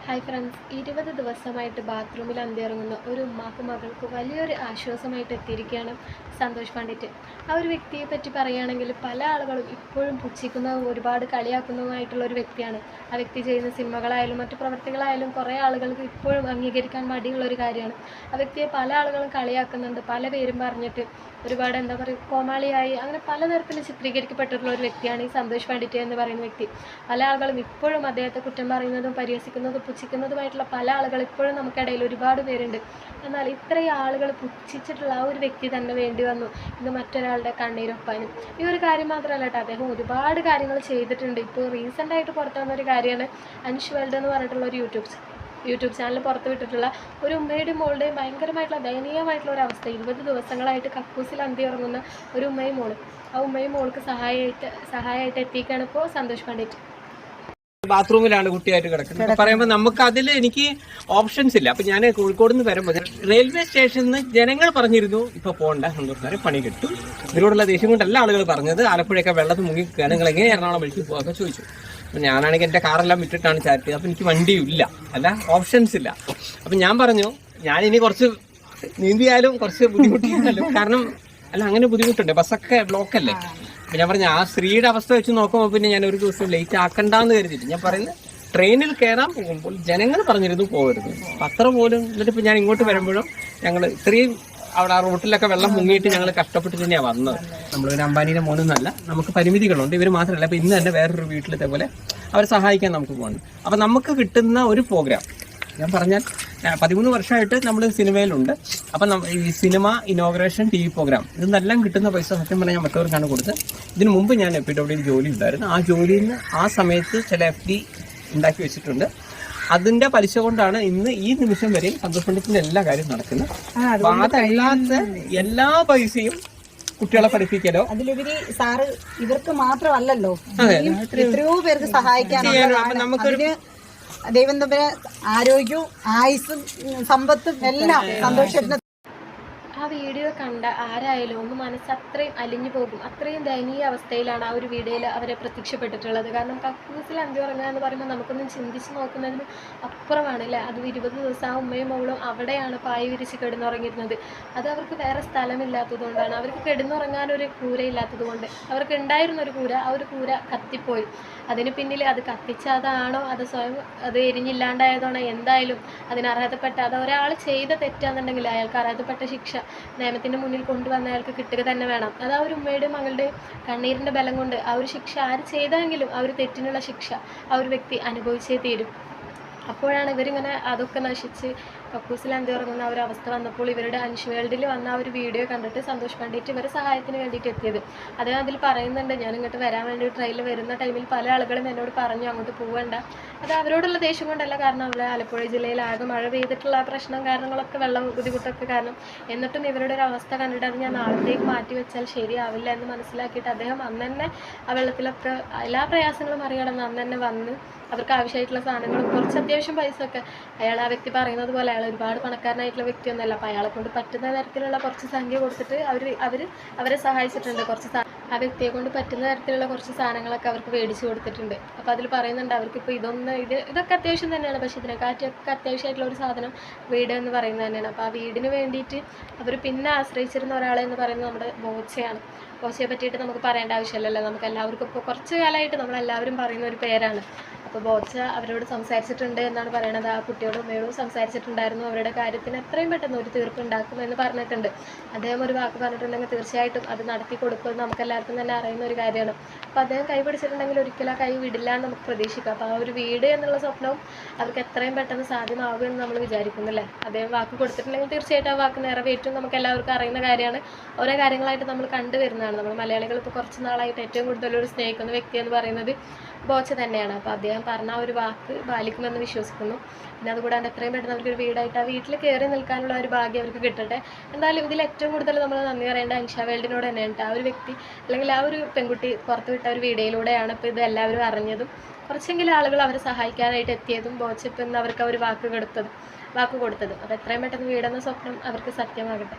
Hi friends, 20 ദിവസമായിട്ട് ബാത്റൂമിൽ അന്തിയിറങ്ങുന്ന ഒരു ഉമ്മാക്കും മകൾക്ക് വലിയൊരു ആശ്വാസമായിട്ട് എത്തിയിരിക്കുകയാണ് സന്തോഷ് പണ്ഡിറ്റ്. ആ ഒരു വ്യക്തിയെ പറ്റി പറയുകയാണെങ്കിൽ പല ആളുകളും ഇപ്പോഴും പുച്ഛിക്കുന്നതും ഒരുപാട് കളിയാക്കുന്നതുമായിട്ടുള്ള ഒരു വ്യക്തിയാണ്. ആ വ്യക്തി ചെയ്യുന്ന സിനിമകളായാലും മറ്റു പ്രവർത്തികളായാലും കുറേ ആളുകൾക്ക് ഇപ്പോഴും അംഗീകരിക്കാൻ മടിയുള്ള ഒരു കാര്യമാണ്. ആ വ്യക്തിയെ പല ആളുകളും കളിയാക്കുന്നുണ്ട്, പല പേരും പറഞ്ഞിട്ട് ഒരുപാട് എന്താ പറയുക കോമാളിയായി അങ്ങനെ പലതരത്തിൽ ചിത്രീകരിക്കപ്പെട്ടിട്ടുള്ള ഒരു വ്യക്തിയാണ് ഈ സന്തോഷ് പണ്ഡിറ്റ് എന്ന് പറയുന്ന വ്യക്തി. പല ആളുകളും ഇപ്പോഴും അദ്ദേഹത്തെ കുറ്റം പറയുന്നതും പരിഹസിക്കുന്നതും പുച്ഛിക്കുന്നതുമായിട്ടുള്ള പല ആളുകൾ ഇപ്പോഴും നമുക്കിടയിൽ ഒരുപാട് പേരുണ്ട്. എന്നാൽ ഇത്രയും ആളുകൾ പുച്ഛിച്ചിട്ടുള്ള ആ ഒരു വ്യക്തി തന്നെ വേണ്ടി വന്നു ഇന്ന് മറ്റൊരാളുടെ കണ്ണീരൊപ്പാനും. ഈ ഒരു കാര്യം മാത്രമല്ല കേട്ടോ, അദ്ദേഹം ഒരുപാട് കാര്യങ്ങൾ ചെയ്തിട്ടുണ്ട്. ഇപ്പോൾ റീസെൻ്റായിട്ട് പുറത്തു വന്നൊരു കാര്യമാണ് അൻഷ് വേൾഡ് എന്ന് പറഞ്ഞിട്ടുള്ള ഒരു യൂട്യൂബ് ചാനൽ പുറത്ത് വിട്ടിട്ടുള്ള ഒരു ഉമ്മയുടെയും മോളുടെയും ഭയങ്കരമായിട്ടുള്ള ദയനീയമായിട്ടുള്ള ഒരു അവസ്ഥ. 20 ദിവസങ്ങളായിട്ട് കക്കൂസിൽ അന്തി ഉറങ്ങുന്ന ഒരു ഉമ്മയും മോള്. ആ ഉമ്മയും മോൾക്ക് സഹായമായിട്ട് എത്തിക്കുകയാണ് ഇപ്പോൾ സന്തോഷ് പണ്ഡിറ്റ്. ബാത്റൂമിലാണ് കുട്ടിയായിട്ട് കിടക്കുന്നത് പറയുമ്പോൾ നമുക്ക് അതിൽ എനിക്ക് ഓപ്ഷൻസ് ഇല്ല. അപ്പൊ ഞാൻ കോഴിക്കോട് നിന്ന് വരുമ്പോൾ റെയിൽവേ സ്റ്റേഷനിൽ നിന്ന് ജനങ്ങൾ പറഞ്ഞിരുന്നു ഇപ്പൊ പോകണ്ട, സന്തോഷ് പണി കിട്ടും. ഇവരോടുള്ള ദേഷ്യം കൊണ്ട് എല്ലാ ആളുകൾ പറഞ്ഞത് ആലപ്പുഴയൊക്കെ വെള്ളത്തിൽ മുങ്ങിക്കുകയാണ്, നിങ്ങൾ എങ്ങനെ എറണാകുളം വിളിച്ച് പോകാൻ ചോദിച്ചു. അപ്പൊ ഞാനാണെങ്കിൽ എന്റെ കാറെല്ലാം വിട്ടിട്ടാണ് ചാറ്റ്. അപ്പൊ എനിക്ക് വണ്ടിയും ഇല്ല, അല്ല ഓപ്ഷൻസ് ഇല്ല. അപ്പൊ ഞാൻ പറഞ്ഞു ഞാൻ ഇനി കുറച്ച് നീന്തിയാലും കുറച്ച് ബുദ്ധിമുട്ടിയാണല്ലോ, കാരണം അല്ല അങ്ങനെ ബുദ്ധിമുട്ടുണ്ട്, ബസ്സൊക്കെ ബ്ലോക്കല്ലേ. അപ്പൊ ഞാൻ പറഞ്ഞു ആ സ്ത്രീയുടെ അവസ്ഥ വെച്ച് നോക്കുമ്പോൾ പിന്നെ ഞാൻ ഒരു ദിവസം ലേറ്റ് ആക്കണ്ടെന്ന് കരുതിയിട്ട് ഞാൻ പറയുന്നത് ട്രെയിനിൽ കയറാൻ പോകുമ്പോൾ ജനങ്ങൾ പറഞ്ഞിരുന്നു പോകരുത്, അത്ര പോലും. എന്നിട്ട് ഇപ്പൊ ഞാൻ ഇങ്ങോട്ട് വരുമ്പോഴും ഞങ്ങൾ ഇത്രയും അവിടെ ആ റോട്ടിലൊക്കെ വെള്ളം മുങ്ങിയിട്ട് ഞങ്ങൾ കഷ്ടപ്പെട്ട് തന്നെയാണ് വന്നത്. നമ്മളൊരു അംബാനിയുടെ മോനൊന്നല്ല, നമുക്ക് പരിമിതികളുണ്ട്. ഇവർ മാത്രമല്ല, അപ്പൊ ഇന്ന് തന്നെ വേറൊരു വീട്ടിൽ ഇതേപോലെ അവരെ സഹായിക്കാൻ നമുക്ക് പോകണം. അപ്പൊ നമുക്ക് കിട്ടുന്ന ഒരു പ്രോഗ്രാം ഞാൻ പറഞ്ഞാൽ 13 വർഷമായിട്ട് നമ്മൾ സിനിമയിലുണ്ട്. അപ്പം ഈ സിനിമ ഇനോഗ്രേഷൻ TV പ്രോഗ്രാം ഇതെല്ലാം കിട്ടുന്ന പൈസ സത്യം പറഞ്ഞാൽ ഞാൻ മറ്റവർക്കാണ് കൊടുത്തത്. ഇതിനു മുമ്പ് ഞാൻ PWD ജോലി ഉണ്ടായിരുന്നു. ആ ജോലിയിൽ നിന്ന് ആ സമയത്ത് ചില FD ഉണ്ടാക്കി വെച്ചിട്ടുണ്ട്. അതിന്റെ പലിശ കൊണ്ടാണ് ഇന്ന് ഈ നിമിഷം വരെയും സന്തോഷ് പണ്ഡിറ്റിന്റെ എല്ലാ കാര്യവും നടക്കുന്നത്. അതല്ലാത്ത എല്ലാ പൈസയും കുട്ടികളെ പഠിപ്പിക്കലോ അതിലുപരി സാറ് ഇവർക്ക് മാത്രമല്ലല്ലോ, എത്രയോ പേർക്ക് സഹായിക്കാനുള്ള നമുക്കൊരു ദൈവം തമ്മിൽ ആരോഗ്യവും ആയുസ്സും സമ്പത്തും എല്ലാം സന്തോഷത്തിന്. ആ വീഡിയോ കണ്ട ആരായാലും ഒന്ന് മനസ്സ് അത്രയും അലിഞ്ഞു പോകും. അത്രയും ദയനീയ അവസ്ഥയിലാണ് ആ ഒരു വീഡിയോയിൽ അവരെ പ്രത്യക്ഷപ്പെട്ടിട്ടുള്ളത്. കാരണം കക്കൂസിൽ അന്തി ഉറങ്ങുക എന്ന് പറയുമ്പോൾ നമുക്കൊന്നും ചിന്തിച്ച് നോക്കുന്നതിന് അപ്പുറമാണ് അല്ലേ. അത് 20 ദിവസം ആ ഉമ്മയും മോളും അവിടെയാണ് പായ വിരിച്ച് കിടന്നുറങ്ങിയിരുന്നത്. അത് അവർക്ക് വേറെ സ്ഥലമില്ലാത്തതുകൊണ്ടാണ്, അവർക്ക് കിടന്നുറങ്ങാനൊരു കൂരയില്ലാത്തത് കൊണ്ട്. അവർക്ക് ഉണ്ടായിരുന്നൊരു കൂര, ആ ഒരു കൂര കത്തിപ്പോയി. അതിന് പിന്നിൽ അത് കത്തിച്ചതാണോ അത് സ്വയം അത് എരിഞ്ഞില്ലാണ്ടായതാണോ, എന്തായാലും അതിന് അർഹതപ്പെട്ട അത് ഒരാൾ ചെയ്ത തെറ്റാണെന്നുണ്ടെങ്കിൽ അയാൾക്ക് അർഹതപ്പെട്ട ശിക്ഷ നിയമത്തിൻ്റെ മുന്നിൽ കൊണ്ടുവന്ന അയാൾക്ക് കിട്ടുക തന്നെ വേണം. അത് ആ ഒരു ഉമ്മയുടെയും മകളുടെ കണ്ണീരിൻ്റെ ബലം കൊണ്ട് ആ ഒരു ശിക്ഷ ആര് ചെയ്തെങ്കിലും ആ ഒരു തെറ്റിനുള്ള ശിക്ഷ ആ ഒരു വ്യക്തി അനുഭവിച്ചേ തീരും. അപ്പോഴാണ് ഇവരിങ്ങനെ അതൊക്കെ നശിച്ച് കക്കൂസിൽ അന്തി ഉറങ്ങുന്ന ആ ഒരു അവസ്ഥ വന്നപ്പോൾ ഇവരുടെ അൻഷ് വേൾഡിൽ വന്ന ആ ഒരു വീഡിയോ കണ്ടിട്ട് സന്തോഷ് പണ്ഡിറ്റ് ഇവരെ സഹായത്തിന് വേണ്ടിയിട്ട് എത്തിയത്. അദ്ദേഹം അതിൽ പറയുന്നുണ്ട്, ഞാൻ ഇങ്ങോട്ട് വരാൻ വേണ്ടി ട്രെയിനിൽ വരുന്ന ടൈമിൽ പല ആളുകളും എന്നോട് പറഞ്ഞു അങ്ങോട്ട് പോകണ്ട. അത് അവരോടുള്ള ദേഷ്യം കൊണ്ടല്ല, കാരണം അവിടെ ആലപ്പുഴ ജില്ലയിൽ ആകെ മഴ പെയ്തിട്ടുള്ള പ്രശ്നം കാരണങ്ങളൊക്കെ വെള്ളം ബുദ്ധിമുട്ടൊക്കെ കാരണം. എന്നിട്ടും ഇവരുടെ ഒരു അവസ്ഥ കണ്ടിട്ട് അത് ഞാൻ നാളത്തേക്ക് മാറ്റി വെച്ചാൽ ശരിയാവില്ല എന്ന് മനസ്സിലാക്കിയിട്ട് അദ്ദേഹം അന്ന് തന്നെ ആ വെള്ളത്തിലൊക്കെ എല്ലാ പ്രയാസങ്ങളും മറികടന്ന് അന്ന് തന്നെ വന്ന് അവർക്ക് ആവശ്യമായിട്ടുള്ള സാധനങ്ങളും കുറച്ച് അത്യാവശ്യം പൈസ ഒക്കെ അയാൾ ആ വ്യക്തി പറയുന്നത് പോലെ അയാൾ ഒരുപാട് പണക്കാരനായിട്ടുള്ള വ്യക്തിയൊന്നുമല്ല. അപ്പോൾ അയാളെ കൊണ്ട് പറ്റുന്ന തരത്തിലുള്ള കുറച്ച് സംഖ്യ കൊടുത്തിട്ട് അവരെ സഹായിച്ചിട്ടുണ്ട്. കുറച്ച് ആ വ്യക്തിയെ കൊണ്ട് പറ്റുന്ന തരത്തിലുള്ള കുറച്ച് സാധനങ്ങളൊക്കെ അവർക്ക് മേടിച്ചു കൊടുത്തിട്ടുണ്ട്. അപ്പോൾ അതിൽ പറയുന്നുണ്ട് അവർക്കിപ്പോൾ ഇതൊക്കെ അത്യാവശ്യം തന്നെയാണ്, പക്ഷേ ഇതിനെക്കാറ്റൊക്കെ അത്യാവശ്യമായിട്ടുള്ള ഒരു സാധനം വീട് എന്ന് പറയുന്നത് തന്നെയാണ്. അപ്പോൾ ആ വീടിന് വേണ്ടിയിട്ട് അവർ പിന്നെ ആശ്രയിച്ചിരുന്ന ഒരാളെന്ന് പറയുന്നത് നമ്മുടെ ബോച്ചയാണ്. ബോച്ചയെ പറ്റിയിട്ട് നമുക്ക് പറയേണ്ട ആവശ്യമില്ലല്ലോ, നമുക്ക് എല്ലാവർക്കും ഇപ്പോൾ കുറച്ച് കാലമായിട്ട് നമ്മളെല്ലാവരും പറയുന്ന ഒരു പേരാണ്. അപ്പോൾ ബോച്ച അവരോട് സംസാരിച്ചിട്ടുണ്ട് എന്നാണ് പറയണത്. ആ കുട്ടിയോടും ഉമ്മയോടും സംസാരിച്ചിട്ടുണ്ടായിരുന്നു. അവരുടെ കാര്യത്തിന് എത്രയും പെട്ടെന്ന് ഒരു തീർപ്പുണ്ടാക്കും എന്ന് പറഞ്ഞിട്ടുണ്ട്. അദ്ദേഹം ഒരു വാക്ക് പറഞ്ഞിട്ടുണ്ടെങ്കിൽ തീർച്ചയായിട്ടും അത് നടത്തി കൊടുക്കുമെന്ന് നമുക്കെല്ലാവർക്കും തന്നെ അറിയുന്ന ഒരു കാര്യമാണ്. അപ്പോൾ അദ്ദേഹം കൈ പിടിച്ചിട്ടുണ്ടെങ്കിൽ ഒരിക്കലും ആ കൈ വിടില്ല എന്ന് നമുക്ക് പ്രതീക്ഷിക്കാം. അപ്പോൾ ആ ഒരു വീട് എന്നുള്ള സ്വപ്നവും അവർക്ക് എത്രയും പെട്ടെന്ന് സാധ്യമാകുമെന്ന് നമ്മൾ വിചാരിക്കുന്നില്ലേ. അദ്ദേഹം വാക്ക് കൊടുത്തിട്ടുണ്ടെങ്കിൽ തീർച്ചയായിട്ടും ആ വാക്ക് നിറവേറ്റും നമുക്ക് എല്ലാവർക്കും അറിയുന്ന കാര്യമാണ്. ഓരോ കാര്യങ്ങളായിട്ട് നമ്മൾ കണ്ടുവരുന്നതാണ്. നമ്മൾ മലയാളികൾ ഇപ്പോൾ കുറച്ച് നാളായിട്ട് ഏറ്റവും കൂടുതലൊരു സ്നേഹിക്കുന്ന വ്യക്തി എന്ന് പറയുന്നത് ബോച്ച തന്നെയാണ്. അപ്പോൾ അദ്ദേഹം പറഞ്ഞ ആ ഒരു വാക്ക് പാലിക്കുമെന്ന് വിശ്വസിക്കുന്നു. പിന്നെ അതുകൂടാണ്ട് എത്രയും പെട്ടെന്ന് അവർക്കൊരു വീടായിട്ട് ആ വീട്ടിൽ കയറി നിൽക്കാനുള്ള ഒരു ഭാഗ്യം അവർക്ക് കിട്ടട്ടെ. എന്തായാലും ഇതിൽ ഏറ്റവും കൂടുതൽ നമ്മൾ നന്ദി പറയേണ്ട അൻഷ വേൾഡിനോട് തന്നെയാണ്. ആ ഒരു വ്യക്തി അല്ലെങ്കിൽ ആ ഒരു പെൺകുട്ടി പുറത്തു വിട്ട ഒരു വീഡിയോയിലൂടെയാണ് ഇപ്പോൾ ഇത് എല്ലാവരും അറിഞ്ഞതും കുറച്ചെങ്കിലും ആളുകൾ അവരെ സഹായിക്കാനായിട്ട് എത്തിയതും ബോച്ചപ്പ് എന്ന് അവർക്ക് ആ ഒരു വാക്ക് കൊടുത്തത്. അപ്പോൾ എത്രയും പെട്ടെന്ന് വീടെന്ന സ്വപ്നം അവർക്ക് സത്യമാകട്ടെ.